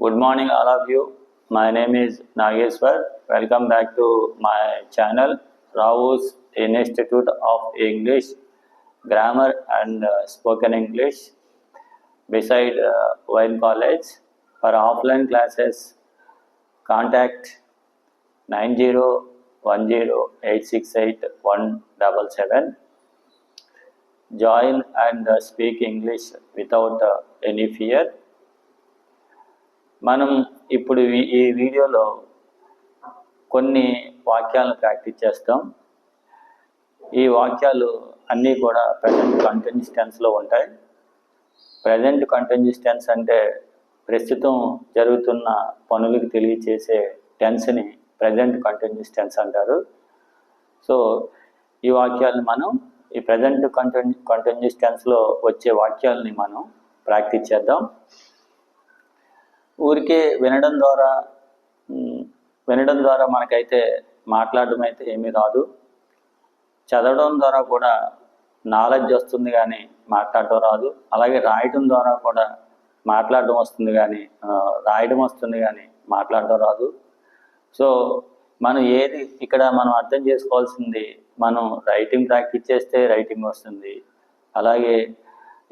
Good morning, all of you. My name is Nageshwar. Welcome back to my channel, Rao's Institute of English, Grammar and Spoken English, beside Wine College. For offline classes, contact 9010868177. Join and speak English without any fear. మనం ఇప్పుడు ఈ వీడియోలో కొన్ని వాక్యాలను practice చేస్తాం. ఈ వాక్యాలు అన్నీ కూడా ప్రజెంట్ కంటిన్యూస్ టెన్స్లో ఉంటాయి. ప్రజెంట్ కంటిన్యూస్ టెన్స్ అంటే ప్రస్తుతం జరుగుతున్న పనులకు తెలియచేసే టెన్స్ని ప్రజెంట్ కంటిన్యూస్ టెన్స్ అంటారు. సో ఈ వాక్యాలను మనం ఈ ప్రజెంట్ కంటిన్యూస్ టెన్స్లో వచ్చే వాక్యాలని మనం ప్రాక్టీస్ చేద్దాం. ఊరికే వినడం ద్వారా మనకైతే మాట్లాడడం అయితే ఏమీ రాదు. చదవడం ద్వారా కూడా నాలెడ్జ్ వస్తుంది కానీ మాట్లాడడం రాదు. అలాగే రాయడం ద్వారా కూడా మాట్లాడడం వస్తుంది కానీ రాయడం వస్తుంది కానీ మాట్లాడడం రాదు. సో మనం ఇక్కడ మనం అర్థం చేసుకోవాల్సింది, మనం రైటింగ్ ప్రాక్టీస్ చేస్తే రైటింగ్ వస్తుంది, అలాగే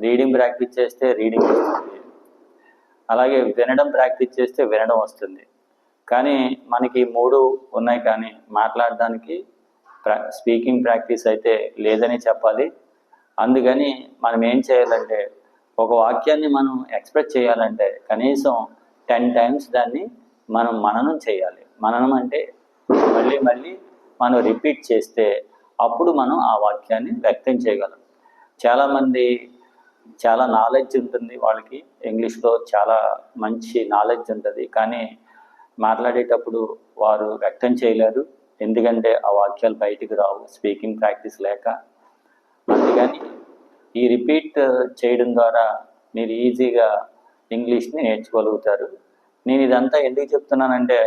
రీడింగ్ ప్రాక్టీస్ చేస్తే రీడింగ్ వస్తుంది, అలాగే వినడం ప్రాక్టీస్ చేస్తే వినడం వస్తుంది. కానీ మనకి మూడు ఉన్నాయి, కానీ మాట్లాడడానికి స్పీకింగ్ ప్రాక్టీస్ అయితే లేదని చెప్పాలి. అందుకని మనం ఏం చేయాలంటే, ఒక వాక్యాన్ని మనం ఎక్స్ప్రెస్ చేయాలంటే కనీసం 10 times దాన్ని మనం మననం చేయాలి. మననం అంటే మళ్ళీ మనం రిపీట్ చేస్తే అప్పుడు మనం ఆ వాక్యాన్ని వ్యక్తం చేయగలం. చాలామంది చాలా నాలెడ్జ్ ఉంటుంది, వాళ్ళకి ఇంగ్లీష్లో చాలా మంచి నాలెడ్జ్ ఉంటుంది, కానీ మాట్లాడేటప్పుడు వారు వ్యక్తం చేయలేరు. ఎందుకంటే ఆ వాక్యాలు బయటికి రావు, స్పీకింగ్ ప్రాక్టీస్ లేక. అందుకని ఈ రిపీట్ చేయడం ద్వారా మీరు ఈజీగా ఇంగ్లీష్ని నేర్చుకోగలుగుతారు. నేను ఇదంతా ఎందుకు చెప్తున్నానంటే,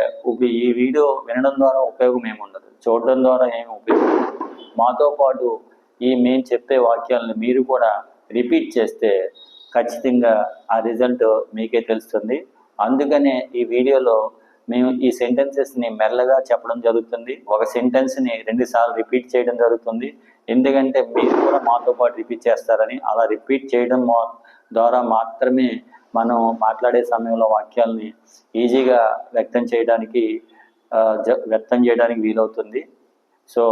ఈ వీడియో వినడం ద్వారా ఉపయోగం ఏముండదు, చూడడం ద్వారా ఏమి ఉపయోగం. మాతో పాటు మేము చెప్పే వాక్యాలను మీరు కూడా రిపీట్ చేస్తే ఖచ్చితంగా ఆ రిజల్ట్ మీకే తెలుస్తుంది. అందుకనే ఈ వీడియోలో మేము ఈ సెంటెన్సెస్ని మెల్లగా చెప్పడం జరుగుతుంది. ఒక సెంటెన్స్ని 2 సార్లు రిపీట్ చేయడం జరుగుతుంది. ఎందుకంటే మీరు కూడా మాతో పాటు రిపీట్ చేస్తారని. అలా రిపీట్ చేయడం ద్వారా మాత్రమే మనం మాట్లాడే సమయంలో వాక్యాలని ఈజీగా వ్యక్తం చేయడానికి వీలవుతుంది. సో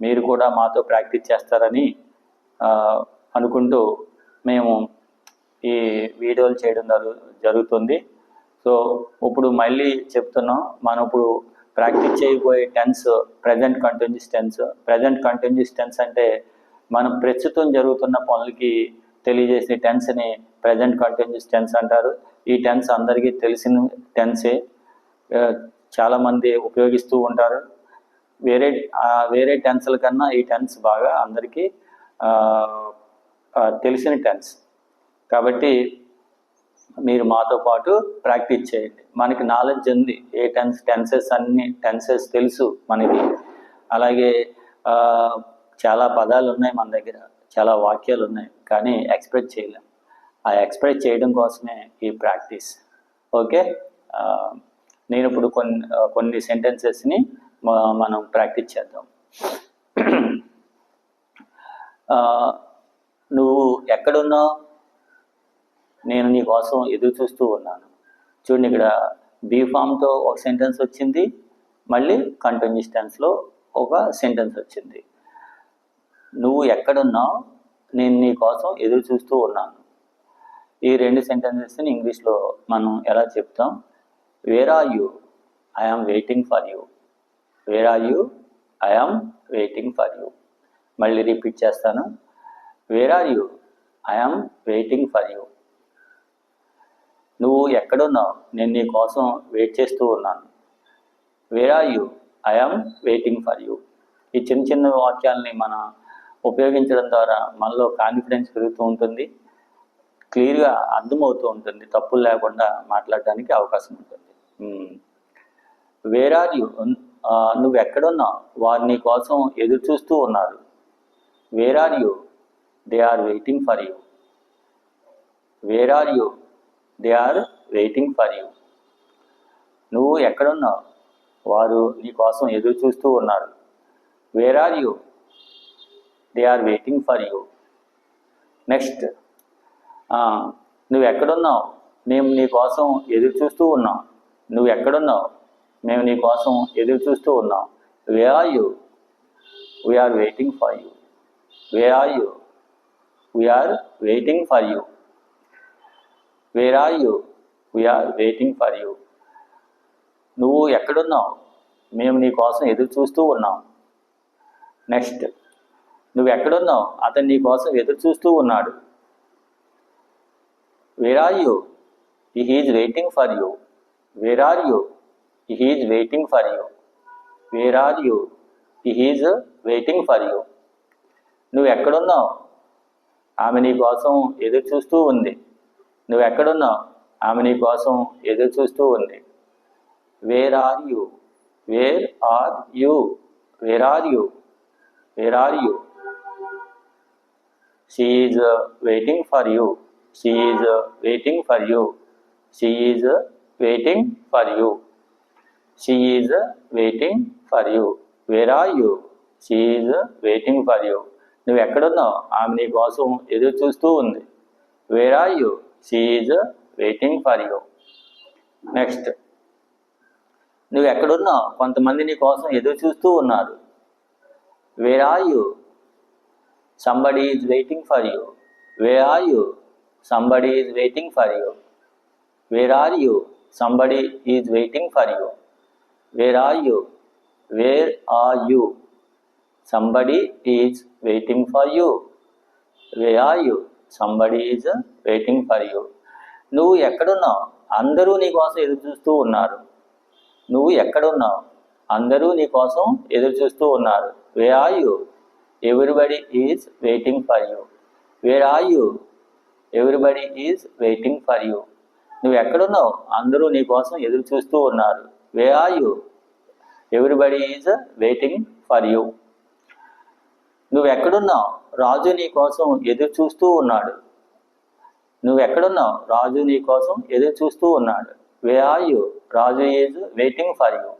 మీరు కూడా మాతో ప్రాక్టీస్ చేస్తారని అనుకుంటూ మేము ఈ వీడియోలు చేయడం జరుగుతుంది. సో ఇప్పుడు మళ్ళీ చెప్తున్నాం, మనం ఇప్పుడు ప్రాక్టీస్ చేయబోయే tense present continuous tense. Present continuous tense అంటే మనం ప్రస్తుతం జరుగుతున్న పనులకి తెలియజేసే టెన్స్ని ప్రజెంట్ కంటిన్యూస్ టెన్స్ అంటారు. ఈ టెన్స్ అందరికీ తెలిసిన టెన్సే, చాలామంది ఉపయోగిస్తూ ఉంటారు. వేరే టెన్స్ల కన్నా ఈ టెన్స్ బాగా అందరికీ తెలిసిన టెన్స్. కాబట్టి మీరు మాతో పాటు ప్రాక్టీస్ చేయండి. మనకి నాలెడ్జ్ ఉంది, ఏ అన్ని టెన్సెస్ తెలుసు మనకి. అలాగే చాలా పదాలు ఉన్నాయి మన దగ్గర, చాలా వాక్యాలు ఉన్నాయి, కానీ ఎక్స్ప్రెస్ చేయలేం. ఆ ఎక్స్ప్రెస్ చేయడం కోసమే ఈ ప్రాక్టీస్. ఓకే, నేను ఇప్పుడు కొన్ని సెంటెన్సెస్ని మనం ప్రాక్టీస్ చేద్దాం. నువ్వు ఎక్కడున్నావు? నేను నీ కోసం ఎదురు చూస్తూ ఉన్నాను. చూడండి, ఇక్కడ బీ ఫామ్తో ఒక సెంటెన్స్ వచ్చింది, మళ్ళీ కంటిన్యూస్ టెన్స్లో ఒక సెంటెన్స్ వచ్చింది. నువ్వు ఎక్కడున్నావు? నేను నీ కోసం ఎదురు చూస్తూ ఉన్నాను. ఈ 2 సెంటెన్సెస్ని ఇంగ్లీష్లో మనం ఎలా చెప్తాం? Where are you? I am waiting for you. Where are you? I am waiting for you. మళ్ళీ రిపీట్ చేస్తాను. Where are you? I am waiting for you. నువ్వు ఎక్కడున్నావు? నేను నీ కోసం వెయిట్ చేస్తూ ఉన్నాను. Where are you? I am waiting for you. ఈ చిన్న వాక్యాలని మనం ఉపయోగించడం ద్వారా మనలో కాన్ఫిడెన్స్ పెరుగుతూ ఉంటుంది, క్లియర్గా అర్థమవుతూ ఉంటుంది, తప్పులు లేకుండా మాట్లాడడానికి అవకాశం ఉంటుంది. Where are you? నువ్వు ఎక్కడున్నావు? వారు నీ కోసం ఎదురు చూస్తూ ఉన్నారు. Where are you? They are waiting for you. Where are you? They are waiting for you. నువ్వు ఎక్కడున్నావు? వారు నీ కోసం ఎదురు చూస్తూ ఉన్నారు. Where are you? They are waiting for you. Next, నువ్వు ఎక్కడున్నావు? మేము నీ కోసం ఎదురు చూస్తూ ఉన్నాం. నువ్వు ఎక్కడున్నావు? మేము నీ కోసం ఎదురు చూస్తూ ఉన్నాం. Where are you? We are waiting for you. Where are you? We are waiting for you. Where are you? We are waiting for you. నువ్వు ఎక్కడున్నావు? మేము నీ కోసం ఎదురు చూస్తూ ఉన్నాం. నెక్స్ట్, నువ్వు ఎక్కడున్నావు? అతను నీ కోసం ఎదురు చూస్తూ ఉన్నాడు. Where are you? He is waiting for you. Where are you? He is waiting for you. Where are you? He is waiting for you. నువ్వు ఎక్కడున్నావు? ఆమె నీ కోసం ఎదురు చూస్తూ ఉంది. నువ్వు ఎక్కడున్నావు? ఆమె నీ కోసం ఎదురు చూస్తూ ఉంది. Where are you? Where are you? Where are you? Where are you? She is waiting for you. She is waiting for you. She is waiting for you. She is waiting for you. Where are you? She is waiting for you. నువ్వు ఎక్కడున్నావు? ఆమె నీ కోసం ఎదురు చూస్తూ ఉంది. Where are you? She is waiting for you. Next, నువ్వు ఎక్కడున్నావు? కొంతమంది నీ కోసం ఎదురు చూస్తూ ఉన్నారు. Where are you? Somebody is waiting for you. Where are you? Somebody is waiting for you. Where are you? Somebody is waiting for you. Where are you? Where are you? Somebody is waiting for you. Where are you? Somebody is waiting for you. నువ్వు ఎక్కడున్నావు? అందరూ నీ కోసం ఎదురు చూస్తూ ఉన్నారు. నువ్వు ఎక్కడున్నావు? అందరూ నీ కోసం ఎదురు చూస్తూ ఉన్నారు. Where are you? Everybody is waiting for you. Where are you? Everybody is waiting for you. నువ్వు ఎక్కడున్నావు? అందరూ నీ కోసం ఎదురు చూస్తూ ఉన్నారు. Where are you? Everybody is waiting for you. నువ్వు ఎక్కడున్నావు? రాజు నీ కోసం ఎదురు చూస్తూ ఉన్నాడు. నువ్వు ఎక్కడున్నావు? రాజు నీ కోసం ఎదురు చూస్తూ ఉన్నాడు. Where are you? Raju is waiting for you.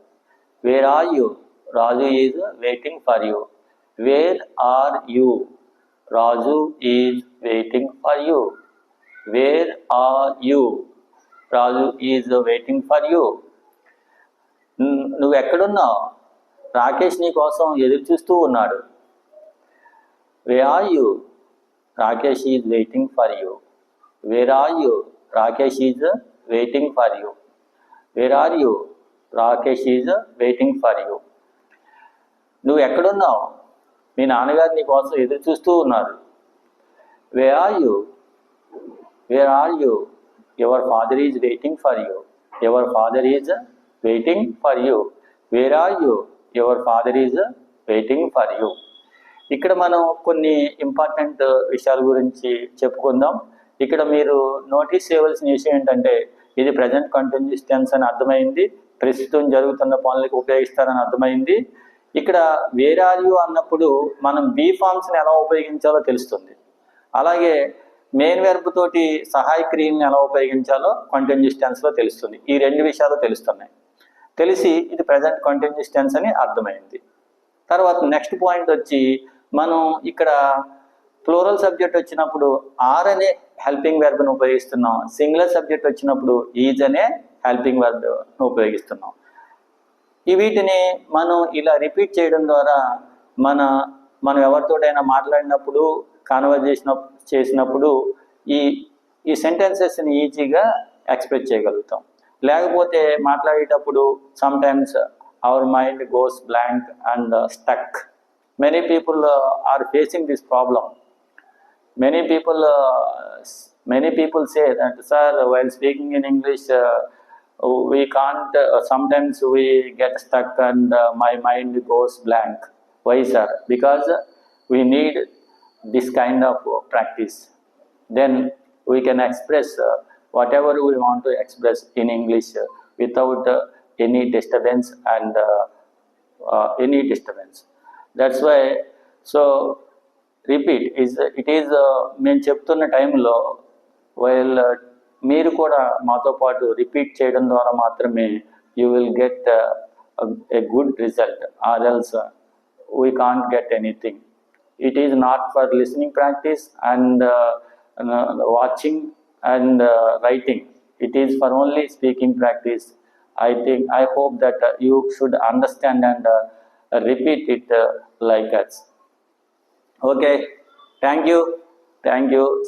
Where are you? Raju is waiting for you. Where are you? Raju is waiting for you. Where are you? Raju is waiting for you. నువ్వు ఎక్కడున్నావు? రాకేష్ నీ కోసం ఎదురు చూస్తూ ఉన్నాడు. Where are you? Rakesh is waiting for you. Where are you? Rakesh is waiting for you. Where are you? Rakesh is waiting for you. నువ్వు ఎక్కడున్నావు? మీ నాన్నగారు నీ కోసం ఎదురు చూస్తూ ఉన్నారు. Where are you? Where are you? Your father is waiting for you. Your father is waiting for you. Where are you? Your father is waiting for you. ఇక్కడ మనం కొన్ని ఇంపార్టెంట్ విషయాల గురించి చెప్పుకుందాం. ఇక్కడ మీరు నోటీస్ చేయవలసిన విషయం ఏంటంటే, ఇది ప్రజెంట్ కంటిన్యూస్ టెన్స్ అని అర్థమైంది, ప్రస్తుతం జరుగుతున్న పనులకు ఉపయోగిస్తారని అర్థమైంది. ఇక్కడ వేర్ ఆర్ యూ అన్నప్పుడు మనం బీ ఫార్మ్స్ని ఎలా ఉపయోగించాలో తెలుస్తుంది. అలాగే మెయిన్ వెర్బ్ తోటి సహాయ క్రియల్ని ఎలా ఉపయోగించాలో కంటిన్యూస్ టెన్స్లో తెలుస్తుంది. ఈ రెండు విషయాలు తెలుస్తున్నాయి. తెలిసి ఇది ప్రజెంట్ కంటిన్యూస్ టెన్స్ అని అర్థమైంది. తర్వాత నెక్స్ట్ పాయింట్ వచ్చి, మనం ఇక్కడ ప్లూరల్ సబ్జెక్ట్ వచ్చినప్పుడు ఆర్ అనే హెల్పింగ్ వెర్బ్ను ఉపయోగిస్తున్నాం. సింగులర్ సబ్జెక్ట్ వచ్చినప్పుడు ఈజ్ అనే హెల్పింగ్ వెర్బ్ను ఉపయోగిస్తున్నాం. వీటిని మనం ఇలా రిపీట్ చేయడం ద్వారా మనం ఎవరితోటైనా మాట్లాడినప్పుడు, కాన్వర్జేషన్ చేసినప్పుడు ఈ సెంటెన్సెస్ని ఈజీగా ఎక్స్ప్రెస్ చేయగలుగుతాం. లేకపోతే మాట్లాడేటప్పుడు sometimes our mind goes blank and stuck. Many people are facing this problem. Many people say that, sir, while speaking in English, we can't, sometimes we get stuck and my mind goes blank. Why, sir? Because we need this kind of practice. Then we can express whatever we want to express in English without any disturbance and any disturbance. That's why, so repeat is మేము చెప్తున్న టైంలో while మీరు కూడా మాతో పాటు repeat చేయడం ద్వారా మాత్రమే you will get a good result, or else we can't get anything. It is not for listening practice and watching and writing. It is for only speaking practice. I hope that you should understand and repeat it like us. Okay, thank you.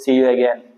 See you again.